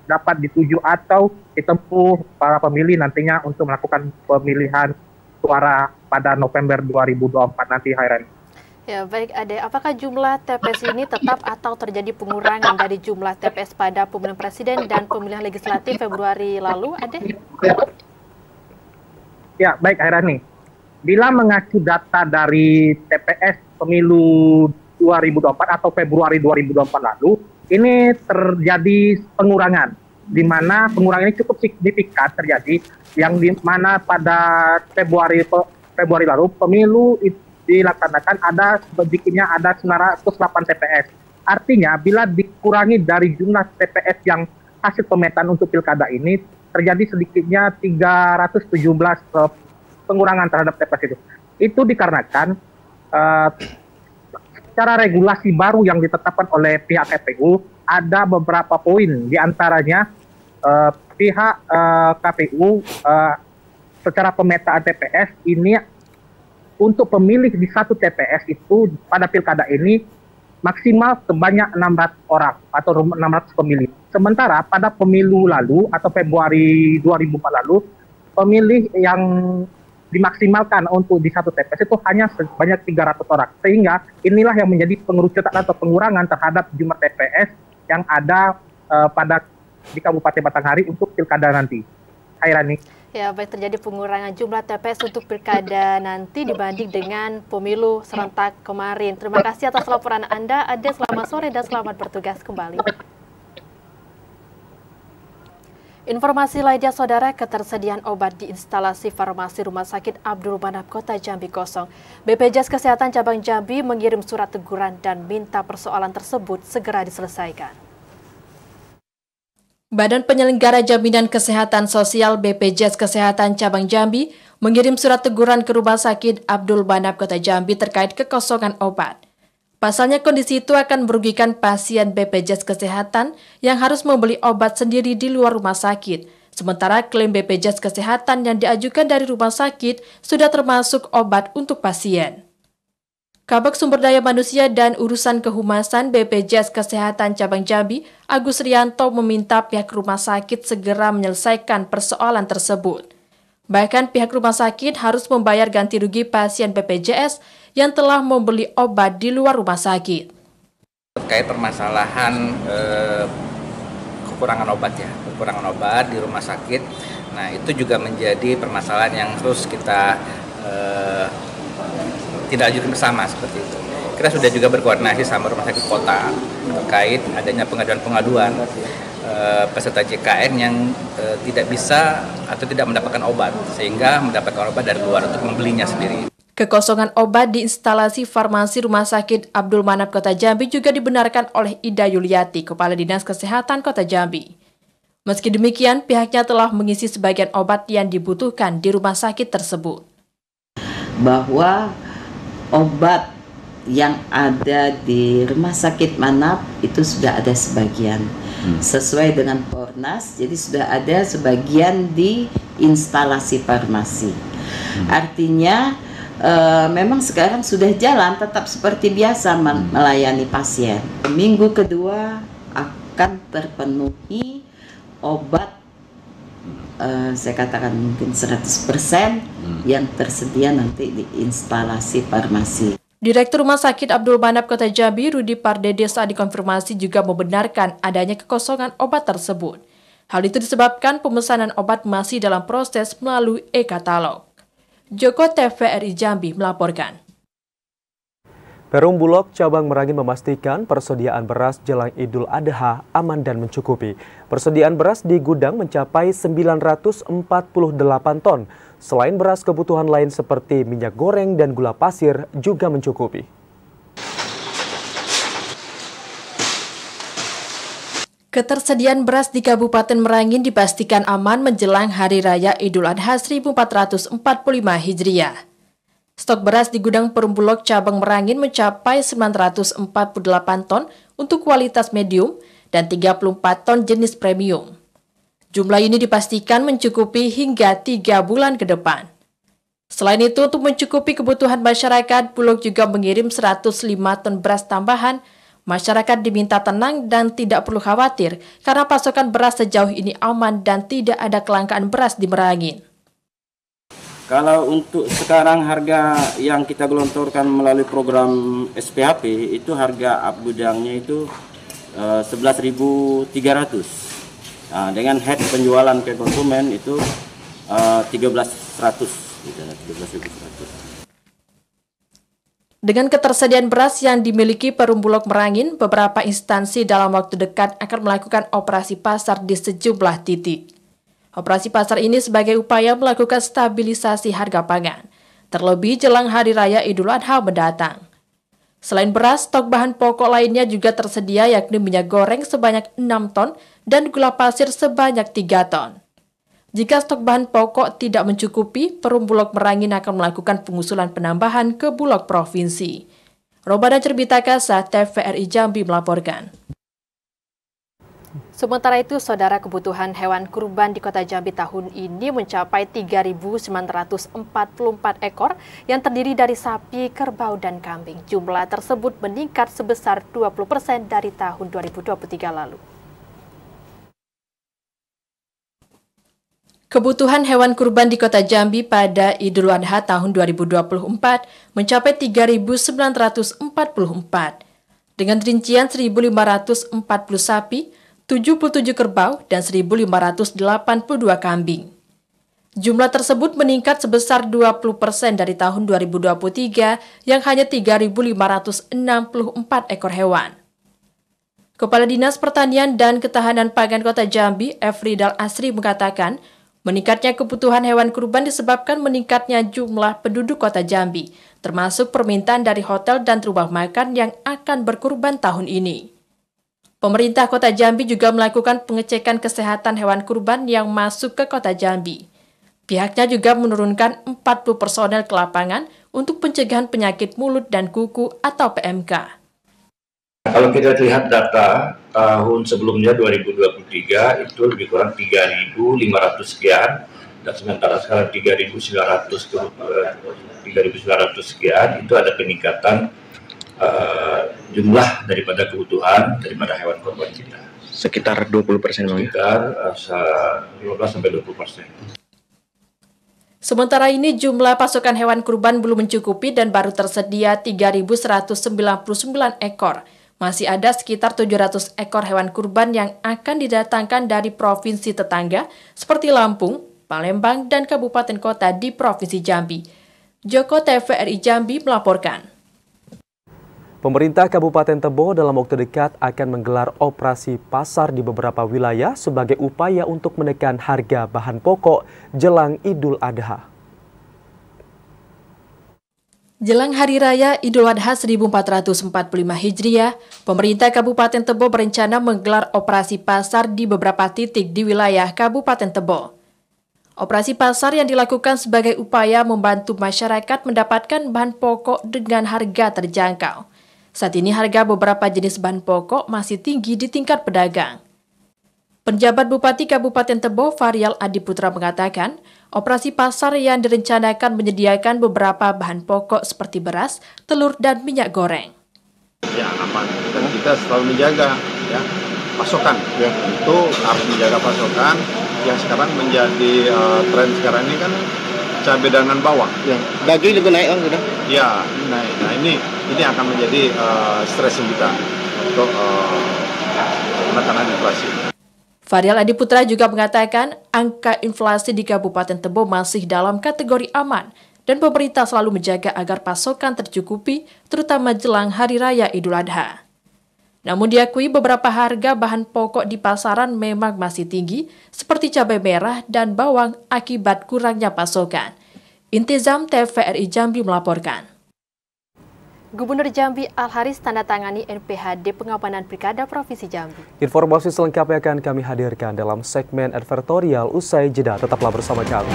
dapat dituju atau ditempuh para pemilih nantinya untuk melakukan pemilihan suara pada November 2024 nanti, Hairani. Ya, baik, Ade. Apakah jumlah TPS ini tetap atau terjadi pengurangan dari jumlah TPS pada pemilihan presiden dan pemilihan legislatif Februari lalu, Ade? Ya, baik, Hairani. Bila mengacu data dari TPS pemilu 2024 atau Februari 2024 lalu, ini terjadi pengurangan, di mana pengurangan ini cukup signifikan terjadi, yang di mana pada Februari lalu pemilu dilaksanakan ada sedikitnya ada 908 TPS. Artinya bila dikurangi dari jumlah TPS yang hasil pemetaan untuk pilkada ini, terjadi sedikitnya 317 pengurangan terhadap TPS itu. Itu dikarenakan secara regulasi baru yang ditetapkan oleh pihak KPU ada beberapa poin, diantaranya pihak KPU secara pemetaan TPS ini untuk pemilih di satu TPS itu pada pilkada ini maksimal sebanyak 600 orang atau 600 pemilih. Sementara pada pemilu lalu atau Februari 2004 lalu, pemilih yang dimaksimalkan untuk di satu TPS itu hanya sebanyak 300 orang. Sehingga inilah yang menjadi pengerucutan atau pengurangan terhadap jumlah TPS yang ada di Kabupaten Batanghari untuk pilkada nanti. Hairani. Ya, baik, terjadi pengurangan jumlah TPS untuk pilkada nanti dibanding dengan pemilu serentak kemarin. Terima kasih atas laporan Anda, Ade. Selamat sore dan selamat bertugas kembali. Informasi lainnya, saudara, ketersediaan obat di instalasi farmasi Rumah Sakit Abdul Manap Kota Jambi kosong. BPJS Kesehatan Cabang Jambi mengirim surat teguran dan minta persoalan tersebut segera diselesaikan. Badan Penyelenggara Jaminan Kesehatan Sosial BPJS Kesehatan Cabang Jambi mengirim surat teguran ke Rumah Sakit Abdul Manap Kota Jambi terkait kekosongan obat. Pasalnya kondisi itu akan merugikan pasien BPJS Kesehatan yang harus membeli obat sendiri di luar rumah sakit. Sementara klaim BPJS Kesehatan yang diajukan dari rumah sakit sudah termasuk obat untuk pasien. Kabag Sumber Daya Manusia dan Urusan Kehumasan BPJS Kesehatan Cabang Jambi, Agus Rianto meminta pihak rumah sakit segera menyelesaikan persoalan tersebut. Bahkan pihak rumah sakit harus membayar ganti rugi pasien BPJS yang telah membeli obat di luar rumah sakit. Terkait permasalahan kekurangan obat di rumah sakit, nah itu juga menjadi permasalahan yang terus kita tidak lanjut bersama seperti itu. Kita sudah juga berkoordinasi sama rumah sakit kota terkait adanya pengaduan-pengaduan peserta JKN yang tidak bisa atau tidak mendapatkan obat, sehingga mendapatkan obat dari luar untuk membelinya sendiri. Kekosongan obat di instalasi farmasi Rumah Sakit Abdul Manap Kota Jambi juga dibenarkan oleh Ida Yuliati, Kepala Dinas Kesehatan Kota Jambi. Meski demikian, pihaknya telah mengisi sebagian obat yang dibutuhkan di rumah sakit tersebut. Bahwa obat yang ada di Rumah Sakit Manap itu sudah ada sebagian. Sesuai dengan Pornas, jadi sudah ada sebagian di instalasi farmasi. Artinya memang sekarang sudah jalan tetap seperti biasa melayani pasien. Minggu kedua akan terpenuhi obat, saya katakan mungkin 100% yang tersedia nanti di instalasi farmasi. Direktur Rumah Sakit Abdul Manap Kota Jambi, Rudi Pardede, saat dikonfirmasi juga membenarkan adanya kekosongan obat tersebut. Hal itu disebabkan pemesanan obat masih dalam proses melalui e-katalog. Joko TVRI Jambi melaporkan. Perum Bulog Cabang Merangin memastikan persediaan beras jelang Idul Adha aman dan mencukupi. Persediaan beras di gudang mencapai 948 ton. Selain beras, kebutuhan lain seperti minyak goreng dan gula pasir juga mencukupi. Ketersediaan beras di Kabupaten Merangin dipastikan aman menjelang Hari Raya Idul Adha 1445 Hijriah. Stok beras di gudang Perum Bulog Cabang Merangin mencapai 948 ton untuk kualitas medium dan 34 ton jenis premium. Jumlah ini dipastikan mencukupi hingga 3 bulan ke depan. Selain itu, untuk mencukupi kebutuhan masyarakat, Bulog juga mengirim 105 ton beras tambahan. Masyarakat diminta tenang dan tidak perlu khawatir karena pasokan beras sejauh ini aman dan tidak ada kelangkaan beras di Merangin. Kalau untuk sekarang harga yang kita gelontorkan melalui program SPHP itu harga gudangnya itu 11.300. Nah, dengan head penjualan ke konsumen itu 13.100 gitu, 13.100. Dengan ketersediaan beras yang dimiliki Perum Bulog Merangin, beberapa instansi dalam waktu dekat akan melakukan operasi pasar di sejumlah titik. Operasi pasar ini sebagai upaya melakukan stabilisasi harga pangan, terlebih jelang Hari Raya Idul Adha mendatang. Selain beras, stok bahan pokok lainnya juga tersedia, yakni minyak goreng sebanyak 6 ton dan gula pasir sebanyak 3 ton. Jika stok bahan pokok tidak mencukupi, Perum Bulog Merangin akan melakukan pengusulan penambahan ke Bulog Provinsi. Robana Cerbita-Kasa, TVRI Jambi melaporkan. Sementara itu, saudara, kebutuhan hewan kurban di Kota Jambi tahun ini mencapai 3.944 ekor yang terdiri dari sapi, kerbau, dan kambing. Jumlah tersebut meningkat sebesar 20% dari tahun 2023 lalu. Kebutuhan hewan kurban di Kota Jambi pada Idul Adha tahun 2024 mencapai 3.944 dengan rincian 1.540 sapi, 77 kerbau, dan 1.582 kambing. Jumlah tersebut meningkat sebesar 20% dari tahun 2023 yang hanya 3.564 ekor hewan. Kepala Dinas Pertanian dan Ketahanan Pangan Kota Jambi, Efridal Asri, mengatakan meningkatnya kebutuhan hewan kurban disebabkan meningkatnya jumlah penduduk Kota Jambi, termasuk permintaan dari hotel dan rumah makan yang akan berkurban tahun ini. Pemerintah Kota Jambi juga melakukan pengecekan kesehatan hewan kurban yang masuk ke Kota Jambi. Pihaknya juga menurunkan 40 personel ke lapangan untuk pencegahan penyakit mulut dan kuku atau PMK. Kalau kita lihat data tahun sebelumnya 2023 itu lebih kurang 3.500 sekian, dan sementara sekarang 3.900 sekian, itu ada peningkatan jumlah daripada kebutuhan daripada hewan kurban kita. Sekitar 20%, sekitar 15-20%. Sementara ini jumlah pasokan hewan kurban belum mencukupi dan baru tersedia 3.199 ekor. Masih ada sekitar 700 ekor hewan kurban yang akan didatangkan dari provinsi tetangga seperti Lampung, Palembang, dan kabupaten kota di Provinsi Jambi. Joko TVRI Jambi melaporkan. Pemerintah Kabupaten Tebo dalam waktu dekat akan menggelar operasi pasar di beberapa wilayah sebagai upaya untuk menekan harga bahan pokok jelang Idul Adha. Jelang Hari Raya Idul Adha 1445 Hijriah, pemerintah Kabupaten Tebo berencana menggelar operasi pasar di beberapa titik di wilayah Kabupaten Tebo. Operasi pasar yang dilakukan sebagai upaya membantu masyarakat mendapatkan bahan pokok dengan harga terjangkau. Saat ini harga beberapa jenis bahan pokok masih tinggi di tingkat pedagang. Penjabat Bupati Kabupaten Tebo, Varial Adiputra mengatakan, operasi pasar yang direncanakan menyediakan beberapa bahan pokok seperti beras, telur, dan minyak goreng. Ya, aman. Dan kita selalu menjaga ya pasokan. Ya. Itu harus menjaga pasokan. Yang sekarang menjadi tren sekarang ini kan cabai dengan bawang. Ya. Daging juga naik kan sudah? Ya, naik. Nah ini akan menjadi stressing kita untuk penekanan inflasi. Varial Adiputra juga mengatakan angka inflasi di Kabupaten Tebo masih dalam kategori aman dan pemerintah selalu menjaga agar pasokan tercukupi, terutama jelang Hari Raya Idul Adha. Namun diakui beberapa harga bahan pokok di pasaran memang masih tinggi, seperti cabai merah dan bawang akibat kurangnya pasokan. Intizam TVRI Jambi melaporkan. Gubernur Jambi Al-Haris tanda tangani NPHD pengamanan Pilkada Provinsi Jambi. Informasi selengkapnya akan kami hadirkan dalam segmen advertorial usai jeda. Tetaplah bersama kami.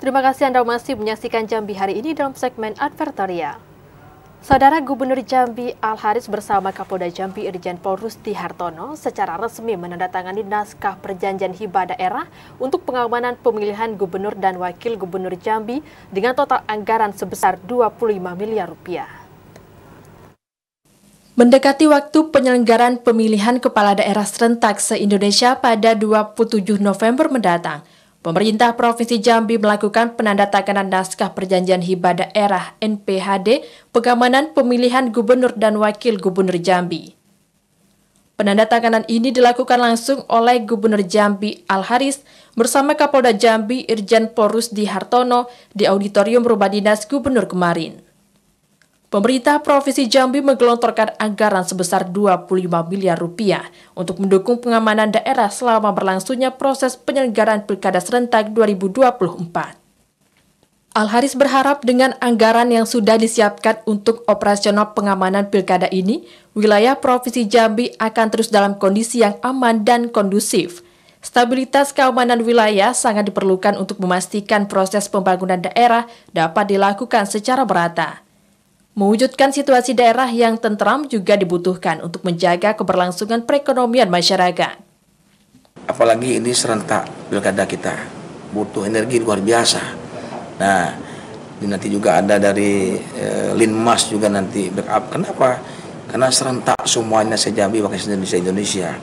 Terima kasih Anda masih menyaksikan Jambi hari ini dalam segmen advertorial. Saudara Gubernur Jambi Al-Haris bersama Kapolda Jambi Irjen Pol Rusdi Hartono secara resmi menandatangani naskah perjanjian hibah daerah untuk pengamanan pemilihan gubernur dan wakil gubernur Jambi dengan total anggaran sebesar 25 miliar rupiah. Mendekati waktu penyelenggaraan pemilihan kepala daerah serentak se-Indonesia pada 27 November mendatang, pemerintah Provinsi Jambi melakukan penandatanganan naskah perjanjian hibah daerah NPHD pengamanan pemilihan gubernur dan wakil gubernur Jambi. Penandatanganan ini dilakukan langsung oleh Gubernur Jambi Al-Haris bersama Kapolda Jambi Irjen Pol Rusdi Hartono di Auditorium Rumah Dinas Gubernur kemarin. Pemerintah Provinsi Jambi menggelontorkan anggaran sebesar 25 miliar rupiah untuk mendukung pengamanan daerah selama berlangsungnya proses penyelenggaraan Pilkada serentak 2024. Al-Haris berharap dengan anggaran yang sudah disiapkan untuk operasional pengamanan Pilkada ini, wilayah Provinsi Jambi akan terus dalam kondisi yang aman dan kondusif. Stabilitas keamanan wilayah sangat diperlukan untuk memastikan proses pembangunan daerah dapat dilakukan secara merata. Mewujudkan situasi daerah yang tentram juga dibutuhkan untuk menjaga keberlangsungan perekonomian masyarakat. Apalagi ini serentak pilkada kita, butuh energi luar biasa. Nah, ini nanti juga ada dari Linmas juga nanti backup. Kenapa? Karena serentak semuanya se-Jambi pakai Indonesia.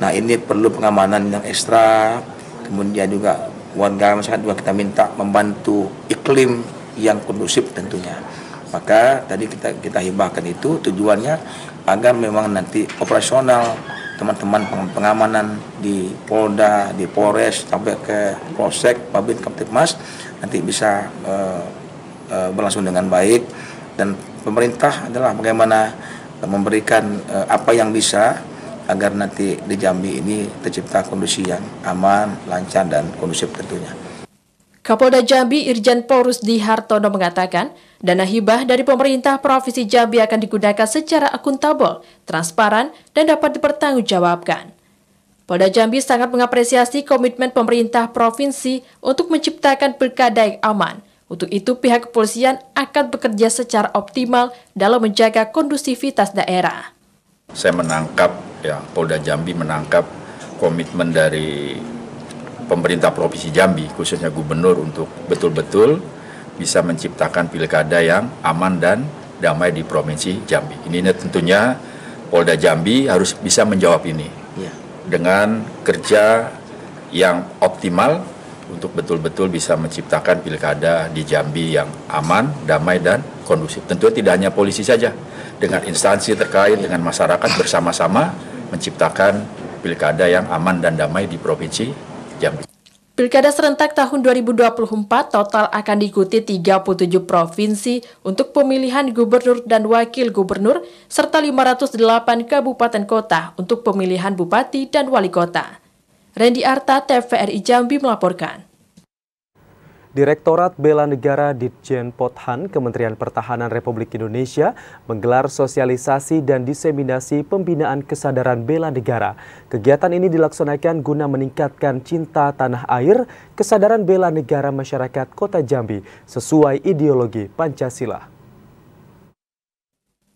Nah, ini perlu pengamanan yang ekstra. Kemudian juga warga masyarakat juga kita minta membantu iklim yang kondusif tentunya. Maka tadi kita hibahkan itu tujuannya agar memang nanti operasional teman-teman pengamanan di Polda, di Polres sampai ke Polsek, Babin, Kaptipmas nanti bisa berlangsung dengan baik, dan pemerintah adalah bagaimana memberikan apa yang bisa agar nanti di Jambi ini tercipta kondisi yang aman, lancar dan kondusif tentunya. Kapolda Jambi Irjen Pol Rusdi Hartono mengatakan, dana hibah dari pemerintah Provinsi Jambi akan digunakan secara akuntabel, transparan, dan dapat dipertanggungjawabkan. Polda Jambi sangat mengapresiasi komitmen pemerintah provinsi untuk menciptakan pilkada yang aman. Untuk itu, pihak kepolisian akan bekerja secara optimal dalam menjaga kondusivitas daerah. Saya menangkap, Polda Jambi menangkap komitmen dari pemerintah Provinsi Jambi, khususnya gubernur, untuk betul-betul bisa menciptakan pilkada yang aman dan damai di Provinsi Jambi. Ini tentunya Polda Jambi harus bisa menjawab ini dengan kerja yang optimal untuk betul-betul bisa menciptakan pilkada di Jambi yang aman, damai, dan kondusif. Tentunya tidak hanya polisi saja, dengan instansi terkait, dengan masyarakat bersama-sama menciptakan pilkada yang aman dan damai di Provinsi Jambi. Pilkada serentak tahun 2024 total akan diikuti 37 provinsi untuk pemilihan gubernur dan wakil gubernur, serta 508 kabupaten kota untuk pemilihan bupati dan wali kota. Randy Arta, TVRI Jambi melaporkan. Direktorat Bela Negara Ditjen Pothan Kementerian Pertahanan Republik Indonesia menggelar sosialisasi dan diseminasi pembinaan kesadaran bela negara. Kegiatan ini dilaksanakan guna meningkatkan cinta tanah air, kesadaran bela negara masyarakat Kota Jambi sesuai ideologi Pancasila.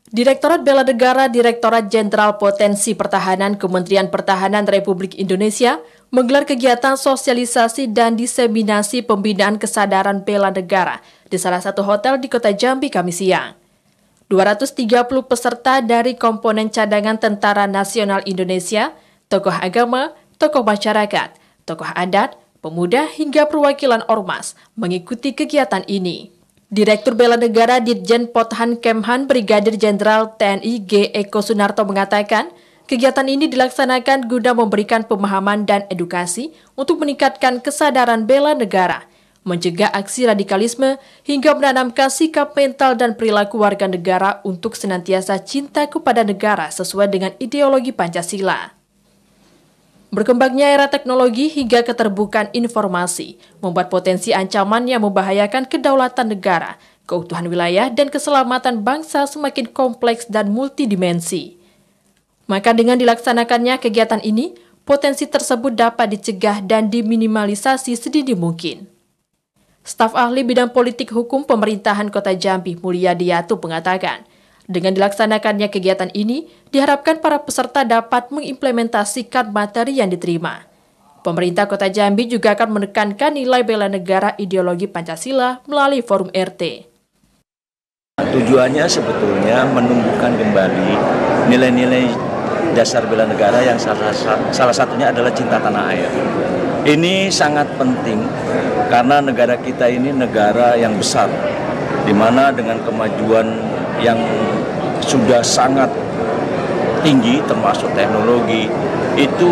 Direktorat Bela Negara Direktorat Jenderal Potensi Pertahanan Kementerian Pertahanan Republik Indonesia menggelar kegiatan sosialisasi dan diseminasi pembinaan kesadaran bela negara di salah satu hotel di Kota Jambi Kamis siang. 230 peserta dari komponen cadangan Tentara Nasional Indonesia, tokoh agama, tokoh masyarakat, tokoh adat, pemuda hingga perwakilan ormas mengikuti kegiatan ini. Direktur Bela Negara Ditjen Pothan Kemhan Brigadir Jenderal TNI G. Eko Sunarto mengatakan, kegiatan ini dilaksanakan guna memberikan pemahaman dan edukasi untuk meningkatkan kesadaran bela negara, mencegah aksi radikalisme, hingga menanamkan sikap mental dan perilaku warga negara untuk senantiasa cinta kepada negara sesuai dengan ideologi Pancasila. Berkembangnya era teknologi hingga keterbukaan informasi membuat potensi ancaman yang membahayakan kedaulatan negara, keutuhan wilayah, dan keselamatan bangsa semakin kompleks dan multidimensi. Maka dengan dilaksanakannya kegiatan ini, potensi tersebut dapat dicegah dan diminimalisasi sedini mungkin. Staf ahli bidang politik hukum pemerintahan Kota Jambi, Mulyadiatu, mengatakan, dengan dilaksanakannya kegiatan ini, diharapkan para peserta dapat mengimplementasikan materi yang diterima. Pemerintah Kota Jambi juga akan menekankan nilai bela negara ideologi Pancasila melalui forum RT. Tujuannya sebetulnya menumbuhkan kembali nilai-nilai dasar bela negara yang salah satunya adalah cinta tanah air. Ini sangat penting karena negara kita ini negara yang besar, di mana dengan kemajuan yang sudah sangat tinggi termasuk teknologi, itu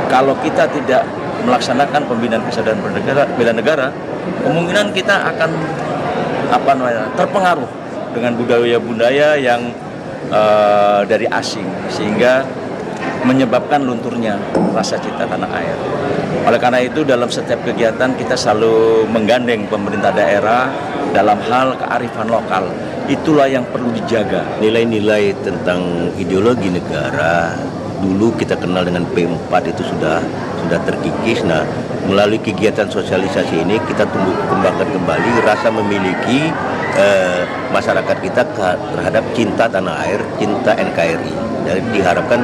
kalau kita tidak melaksanakan pembinaan kesadaran bela negara, kemungkinan kita akan terpengaruh dengan budaya-budaya yang dari asing, sehingga menyebabkan lunturnya rasa cinta tanah air. Oleh karena itu dalam setiap kegiatan kita selalu menggandeng pemerintah daerah dalam hal kearifan lokal. Itulah yang perlu dijaga. Nilai-nilai tentang ideologi negara dulu kita kenal dengan P4 itu sudah terkikis. Nah, melalui kegiatan sosialisasi ini kita tumbuh kembangkan kembali rasa memiliki masyarakat kita terhadap cinta tanah air, cinta NKRI. Dan diharapkan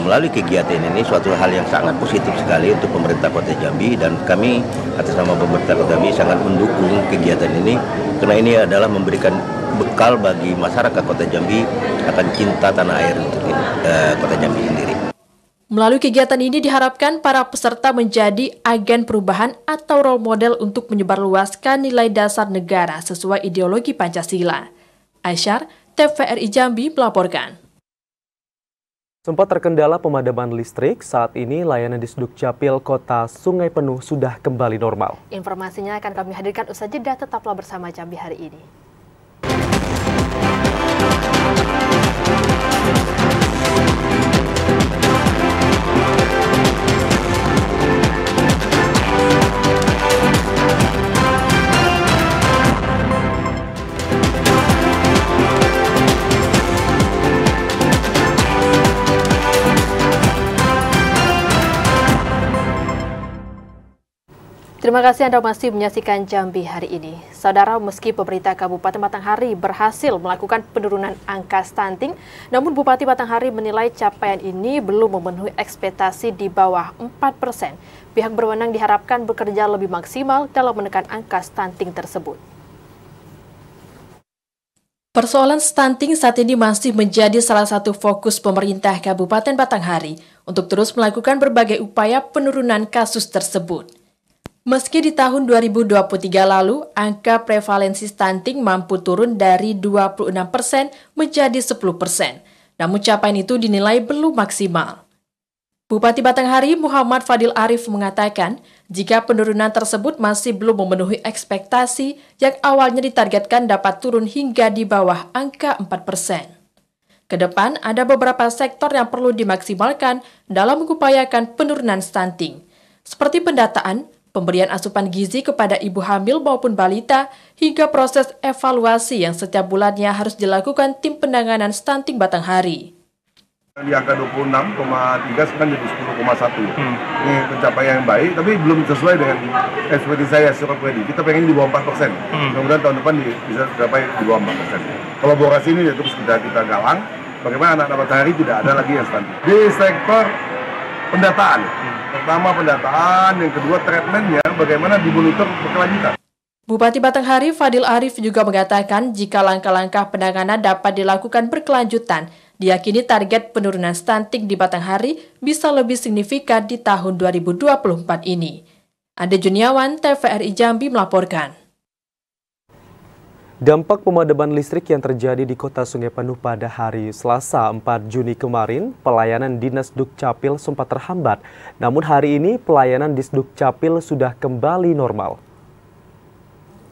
melalui kegiatan ini suatu hal yang sangat positif sekali untuk pemerintah Kota Jambi, dan kami atas nama pemerintah Kota Jambi sangat mendukung kegiatan ini karena ini adalah memberikan bekal bagi masyarakat Kota Jambi akan cinta tanah air untuk Kota Jambi sendiri. Melalui kegiatan ini diharapkan para peserta menjadi agen perubahan atau role model untuk menyebarluaskan nilai dasar negara sesuai ideologi Pancasila. Aisyar, TVRI Jambi melaporkan. Sempat terkendala pemadaman listrik, saat ini layanan di Sdukcapil Kota Sungai Penuh sudah kembali normal. Informasinya akan kami hadirkan usai jeda, tetaplah bersama Jambi hari ini. Terima kasih Anda masih menyaksikan Jambi hari ini. Saudara, meski pemerintah Kabupaten Batanghari berhasil melakukan penurunan angka stunting, namun Bupati Batanghari menilai capaian ini belum memenuhi ekspektasi di bawah 4%. Pihak berwenang diharapkan bekerja lebih maksimal dalam menekan angka stunting tersebut. Persoalan stunting saat ini masih menjadi salah satu fokus pemerintah Kabupaten Batanghari untuk terus melakukan berbagai upaya penurunan kasus tersebut. Meski di tahun 2023 lalu, angka prevalensi stunting mampu turun dari 26% menjadi 10%, namun capaian itu dinilai belum maksimal. Bupati Batanghari Muhammad Fadil Arif mengatakan, jika penurunan tersebut masih belum memenuhi ekspektasi yang awalnya ditargetkan dapat turun hingga di bawah angka 4%. Kedepan, ada beberapa sektor yang perlu dimaksimalkan dalam mengupayakan penurunan stunting, seperti pendataan, pemberian asupan gizi kepada ibu hamil maupun balita, hingga proses evaluasi yang setiap bulannya harus dilakukan tim penanganan stunting Batanghari. Di angka 26,3 sekarang jadi 10,1. Ini pencapaian yang baik, tapi belum sesuai dengan ekspektasi saya secara pribadi. Kita pengen di bawah 4%. Mudah-mudahan tahun depan bisa capai di bawah 4%. Kolaborasi ini terus kita galang, bagaimana anak-anak Batanghari tidak ada lagi yang stunting. Di sektor pendataan, pertama pendataan, yang kedua treatmentnya, bagaimana dimonitor berkelanjutan. Bupati Batanghari Fadil Arif juga mengatakan jika langkah-langkah penanganan dapat dilakukan berkelanjutan, diyakini target penurunan stunting di Batanghari bisa lebih signifikan di tahun 2024 ini. Ade Juniawan, TVRI Jambi melaporkan. Dampak pemadaman listrik yang terjadi di Kota Sungai Penuh pada hari Selasa 4 Juni kemarin, pelayanan Dinas Dukcapil sempat terhambat. Namun hari ini pelayanan Disdukcapil sudah kembali normal.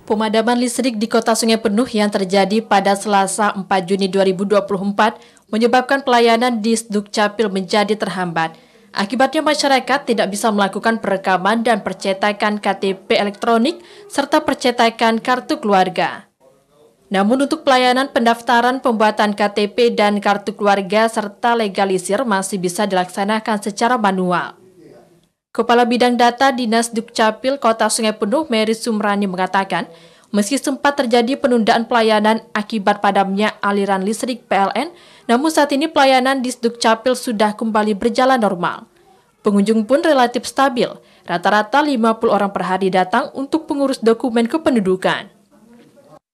Pemadaman listrik di Kota Sungai Penuh yang terjadi pada Selasa 4 Juni 2024 menyebabkan pelayanan Disdukcapil menjadi terhambat. Akibatnya masyarakat tidak bisa melakukan perekaman dan percetakan KTP elektronik serta percetakan kartu keluarga. Namun untuk pelayanan pendaftaran pembuatan KTP dan kartu keluarga serta legalisir masih bisa dilaksanakan secara manual. Kepala Bidang Data Dinas Dukcapil Kota Sungai Penuh, Mary Sumrani mengatakan, meski sempat terjadi penundaan pelayanan akibat padamnya aliran listrik PLN, namun saat ini pelayanan Disdukcapil sudah kembali berjalan normal. Pengunjung pun relatif stabil, rata-rata 50 orang per hari datang untuk pengurus dokumen kependudukan.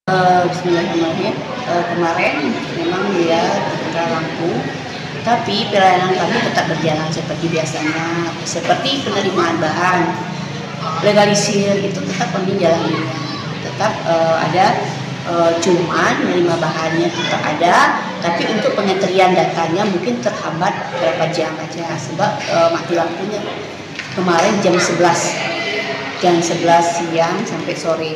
Bismillahirrahmanirrahim. Kemarin memang dia terkena lampu, tapi pelayanan kami tetap berjalan seperti biasanya, seperti penerimaan bahan, legalisir itu tetap kami jalani. Tetap ada, cuman menerima bahannya tetap ada, tapi untuk pengetrian datanya mungkin terhambat berapa jam aja, sebab mati lampunya kemarin jam 11 siang sampai sore.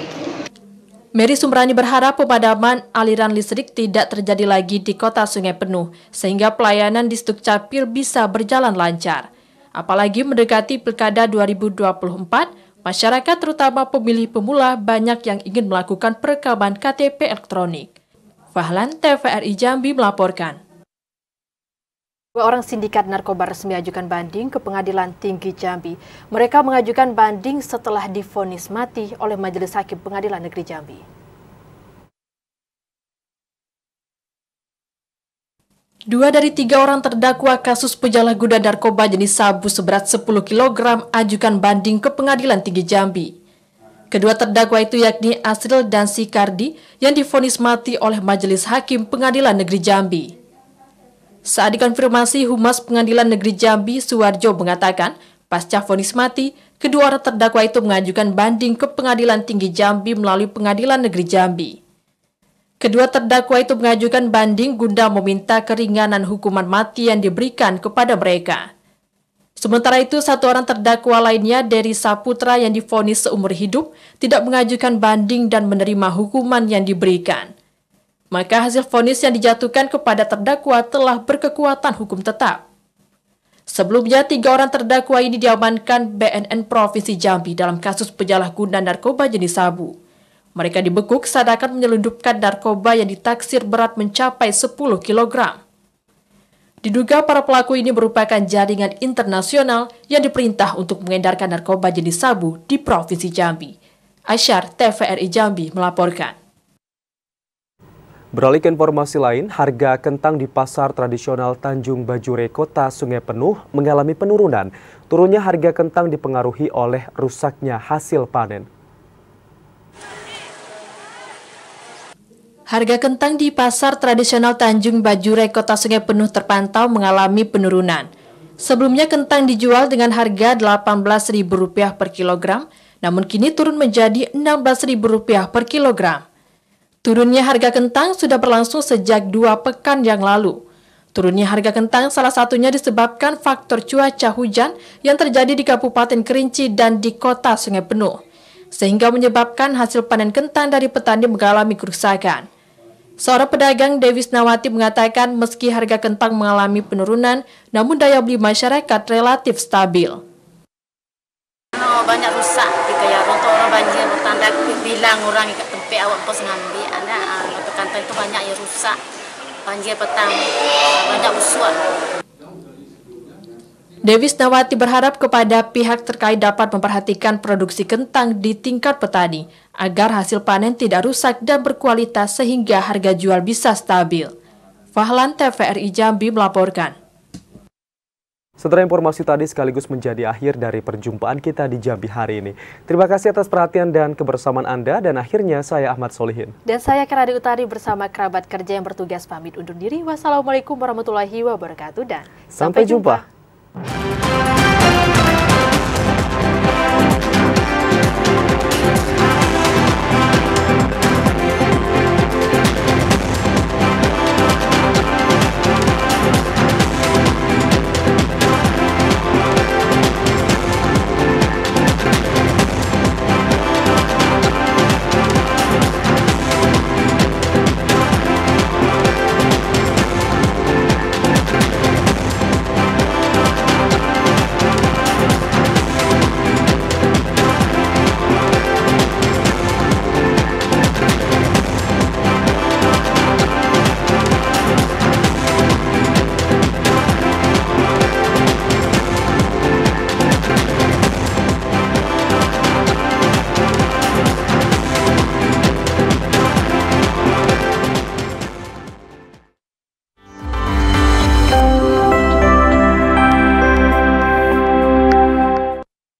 Mary Sumrani berharap pemadaman aliran listrik tidak terjadi lagi di Kota Sungai Penuh, sehingga pelayanan Disdukcapil bisa berjalan lancar. Apalagi mendekati Pilkada 2024, masyarakat terutama pemilih pemula banyak yang ingin melakukan perekaman KTP elektronik. Fahlan, TVRI Jambi melaporkan. 2 orang sindikat narkoba resmi ajukan banding ke Pengadilan Tinggi Jambi. Mereka mengajukan banding setelah divonis mati oleh Majelis Hakim Pengadilan Negeri Jambi. 2 dari 3 orang terdakwa kasus penyalahgunaan narkoba jenis sabu seberat 10 kg ajukan banding ke Pengadilan Tinggi Jambi. Kedua terdakwa itu yakni Asril dan Sikardi yang divonis mati oleh Majelis Hakim Pengadilan Negeri Jambi. Saat dikonfirmasi, Humas Pengadilan Negeri Jambi, Suwarjo mengatakan, pasca vonis mati, kedua orang terdakwa itu mengajukan banding ke Pengadilan Tinggi Jambi melalui Pengadilan Negeri Jambi. Kedua terdakwa itu mengajukan banding guna meminta keringanan hukuman mati yang diberikan kepada mereka. Sementara itu, 1 orang terdakwa lainnya, Dery Saputra yang divonis seumur hidup, tidak mengajukan banding dan menerima hukuman yang diberikan. Maka hasil vonis yang dijatuhkan kepada terdakwa telah berkekuatan hukum tetap. Sebelumnya, 3 orang terdakwa ini diamankan BNN Provinsi Jambi dalam kasus penyalahgunaan narkoba jenis sabu. Mereka dibekuk saat akan menyelundupkan narkoba yang ditaksir berat mencapai 10 kg. Diduga para pelaku ini merupakan jaringan internasional yang diperintah untuk mengedarkan narkoba jenis sabu di Provinsi Jambi. Asyar, TVRI Jambi melaporkan. Beralih ke informasi lain, harga kentang di pasar tradisional Tanjung Bajure, Kota Sungai Penuh mengalami penurunan. Turunnya harga kentang dipengaruhi oleh rusaknya hasil panen. Harga kentang di pasar tradisional Tanjung Bajure, Kota Sungai Penuh terpantau mengalami penurunan. Sebelumnya kentang dijual dengan harga Rp18.000 per kilogram, namun kini turun menjadi Rp16.000 per kilogram. Turunnya harga kentang sudah berlangsung sejak 2 pekan yang lalu. Turunnya harga kentang salah satunya disebabkan faktor cuaca hujan yang terjadi di Kabupaten Kerinci dan di Kota Sungai Penuh, sehingga menyebabkan hasil panen kentang dari petani mengalami kerusakan. Seorang pedagang Dewi Nawati mengatakan meski harga kentang mengalami penurunan, namun daya beli masyarakat relatif stabil. Banyak rusak, gitu ya. Untuk orang banjir, tanda bilang orang ikat tempe awak pos ngambil, ada kantang itu banyak yang rusak, banjir petang, banyak busuk. Dewi Nawati berharap kepada pihak terkait dapat memperhatikan produksi kentang di tingkat petani agar hasil panen tidak rusak dan berkualitas sehingga harga jual bisa stabil. Fahlan, TVRI Jambi melaporkan. Setelah informasi tadi sekaligus menjadi akhir dari perjumpaan kita di Jambi hari ini. Terima kasih atas perhatian dan kebersamaan Anda, dan akhirnya saya Ahmad Solihin. Dan saya Keradi Utari bersama kerabat kerja yang bertugas pamit undur diri. Wassalamualaikum warahmatullahi wabarakatuh dan sampai jumpa.